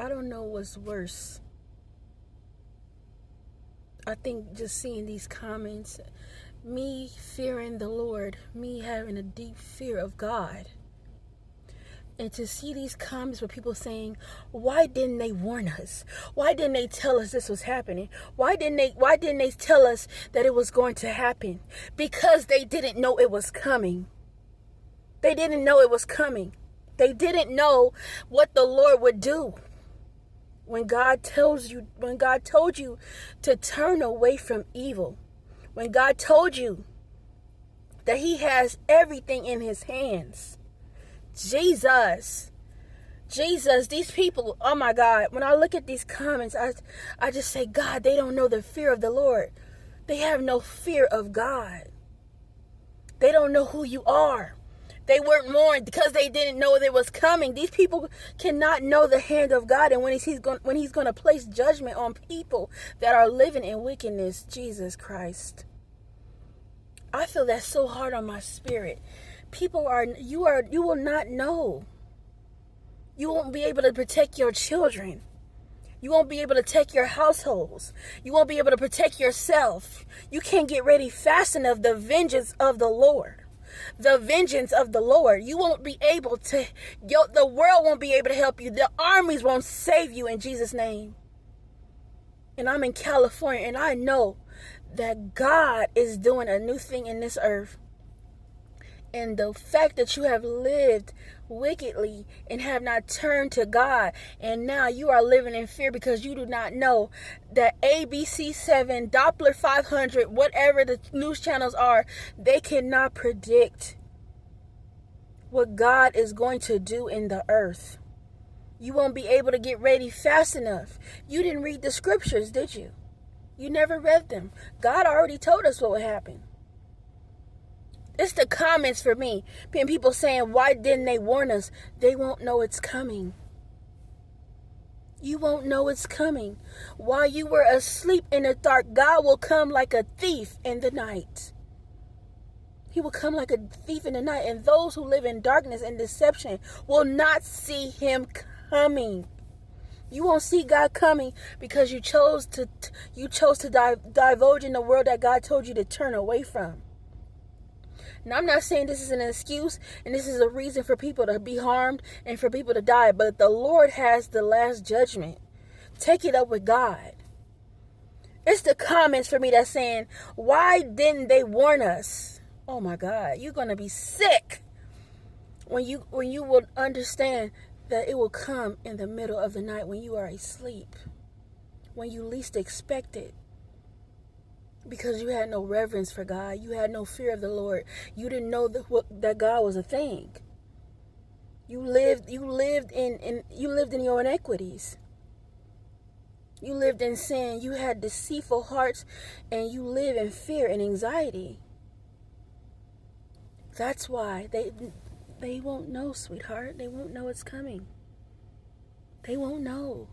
I don't know what's worse. I think just seeing these comments, me fearing the Lord, me having a deep fear of God, and to see these comments with people saying, why didn't they warn us? Why didn't they tell us this was happening? Why didn't they tell us that it was going to happen? Because they didn't know it was coming. They didn't know it was coming. They didn't know what the Lord would do. When God told you to turn away from evil, when God told you that he has everything in his hands, Jesus, these people, oh my God, when I look at these comments, I just say, God, they don't know the fear of the Lord. They have no fear of God. They don't know who you are. They weren't warned because they didn't know it was coming. These people cannot know the hand of God, and when he's going to place judgment on people that are living in wickedness, Jesus Christ. I feel that so hard on my spirit. You will not know. You won't be able to protect your children. You won't be able to protect your households. You won't be able to protect yourself. You can't get ready fast enough. The vengeance of the Lord. The vengeance of the Lord. You won't be able to, the world won't be able to help you. The armies won't save you in Jesus' name. And I'm in California, and I know that God is doing a new thing in this earth. And the fact that you have lived wickedly and have not turned to God, and now you are living in fear because you do not know that ABC7, Doppler 500, whatever the news channels are, they cannot predict what God is going to do in the earth. You won't be able to get ready fast enough. You didn't read the scriptures, did you? You never read them. God already told us what would happen. It's the comments for me. People saying, why didn't they warn us? They won't know it's coming. You won't know it's coming. While you were asleep in the dark, God will come like a thief in the night. He will come like a thief in the night. And those who live in darkness and deception will not see him coming. You won't see God coming because you chose to divulge in the world that God told you to turn away from. Now, I'm not saying this is an excuse and this is a reason for people to be harmed and for people to die, but the Lord has the last judgment. Take it up with God. It's the comments for me that's saying, why didn't they warn us? Oh my God, you're going to be sick when you will understand that it will come in the middle of the night when you are asleep, when you least expect it. Because you had no reverence for God. You had no fear of the Lord. You didn't know that God was a thing. You lived in your inequities. You lived in sin. You had deceitful hearts, and you live in fear and anxiety. That's why they won't know, sweetheart. They won't know it's coming. They won't know.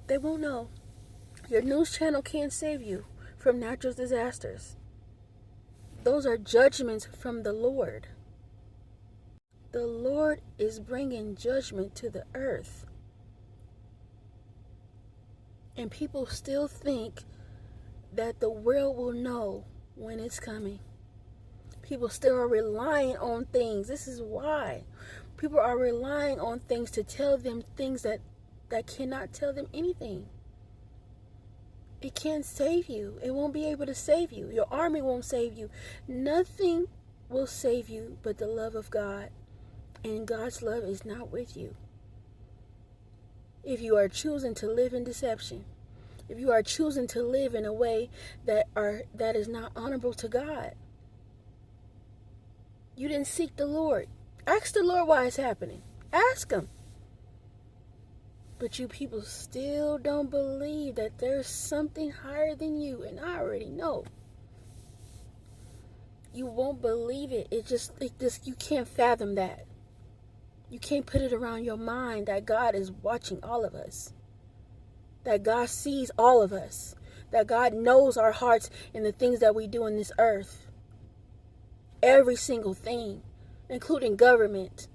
They won't know. Your news channel can't save you from natural disasters. Those are judgments from the Lord. The Lord is bringing judgment to the earth. And people still think that the world will know when it's coming. People still are relying on things. This is why. People are relying on things to tell them things that cannot tell them anything. It can't save you. It won't be able to save you. Your army won't save you. Nothing will save you but the love of God. And God's love is not with you. If you are choosing to live in deception, if you are choosing to live in a way that is not honorable to God, you didn't seek the Lord. Ask the Lord why it's happening. Ask him. But you people still don't believe that there's something higher than you. And I already know. You won't believe it. It just you can't fathom that. You can't put it around your mind that God is watching all of us. That God sees all of us. That God knows our hearts and the things that we do in this earth. Every single thing, including government.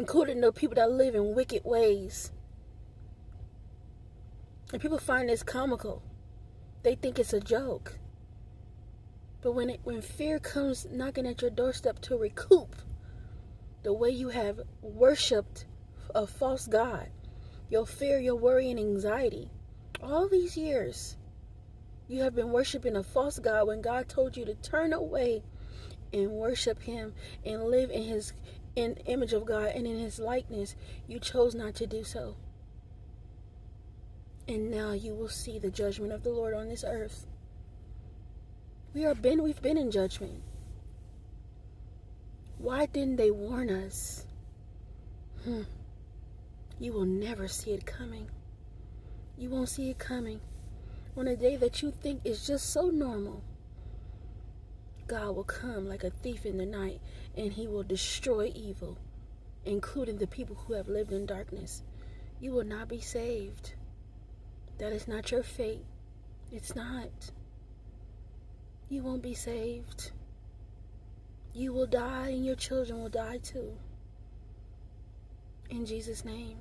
including the people that live in wicked ways. And people find this comical. They think it's a joke. But when fear comes knocking at your doorstep to recoup the way you have worshipped a false god, your fear, your worry, and anxiety, all these years you have been worshiping a false god when God told you to turn away and worship him and live in image of God and in his likeness. You chose not to do so. And now you will see the judgment of the Lord on this earth. We've been in judgment. Why didn't they warn us? You will never see it coming. You won't see it coming. On a day that you think is just so normal, God will come like a thief in the night, and he will destroy evil, including the people who have lived in darkness. You will not be saved. That is not your fate. It's not. You won't be saved. You will die, and your children will die too. In Jesus' name.